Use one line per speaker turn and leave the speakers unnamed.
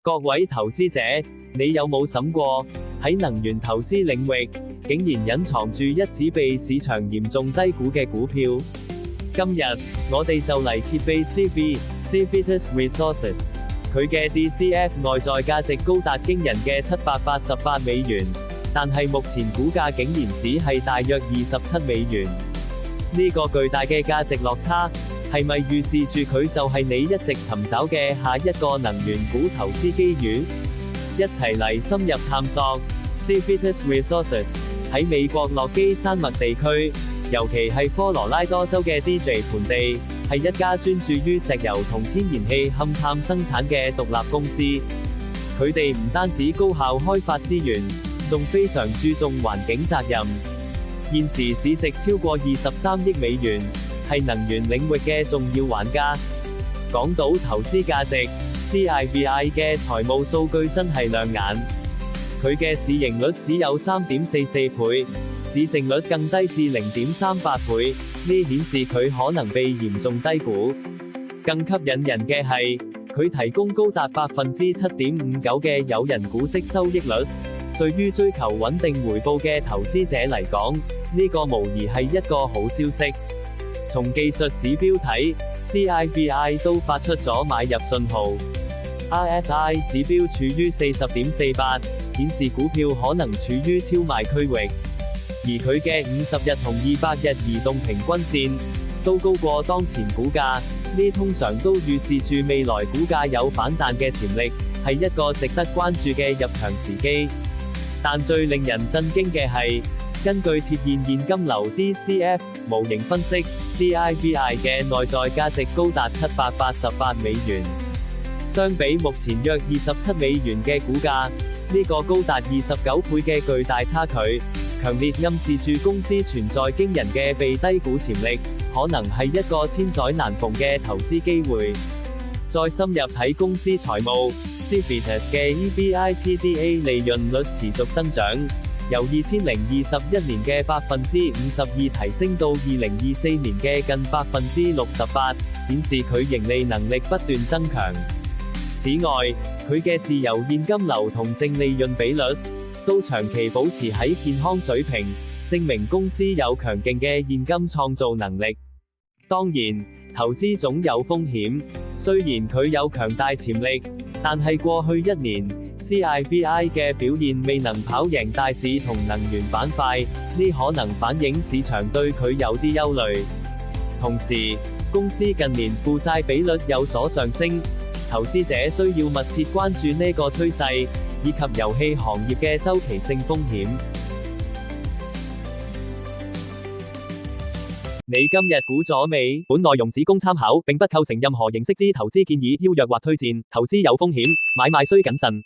各位投資者，你有冇諗過，喺能源投資領域，竟然隱藏住一隻被市場嚴重低估嘅股票？今日，我哋就嚟揭秘 Civitas Resources， 佢嘅 DCF 內在價值高達驚人嘅788美元，但係目前股價竟然只係大約27美元。呢個巨大嘅價值落差，係咪預示住佢就係你一直尋找嘅下一個能源股投資機遇？一齊嚟深入探索 Civitas Resources 喺美國洛基山脈地區，尤其係科羅拉多州嘅 DJ 盆地，係一家專注於石油同天然氣勘探生產嘅獨立公司。佢哋唔單止高效開發資源，仲非常注重環境責任。現時市值超過23億美元，係能源領域嘅重要玩家。講到投資價值， CIVI 嘅財務數據真係亮眼。佢嘅市盈率只有3.44倍，市淨率更低至0.38倍，呢顯示佢可能被嚴重低估。更吸引人嘅係，佢提供高達7.59%嘅誘人股息收益率。對於追求穩定回報嘅投資者嚟講，呢個無疑係一個好消息。從技術指標睇， CIVI 都發出咗買入信號。RSI 指標處於40.48，顯示股票可能處於超賣區域。而佢嘅50日同200日移動平均線都高過當前股價，呢通常都預示住未來股價有反彈嘅潛力，係一個值得關注嘅入場時機。但最令人震驚嘅係，根據貼現現金流 DCF 模型分析， CIVI 嘅內在價值高達788美元。相比目前約27美元嘅股價，呢個高達29倍嘅巨大差距，強烈暗示住公司存在驚人嘅被低估潛力，可能係一個千載難逢嘅投資機會。再深入睇公司財務， Civitas 嘅 EBITDA 利潤率持續增長，由2021年嘅52%提升到2024年嘅近68%，顯示佢盈利能力不斷增強。此外，佢嘅自由現金流同淨利潤比率都長期保持喺健康水平，證明公司有強勁嘅現金創造能力。當然，投資總有風險，雖然佢有強大潛力，但係過去一年 CIVI 嘅表現未能跑贏大市同能源板塊，呢可能反映市場對佢有啲憂慮。同時，公司近年負債比率有所上升，投資者需要密切關注呢個趨勢，以及遊戲行業嘅周期性風險。你今日估咗未？本內容只供參考，並不構成任何形式之投資建議、邀約或推薦。投資有風險，買賣需謹慎。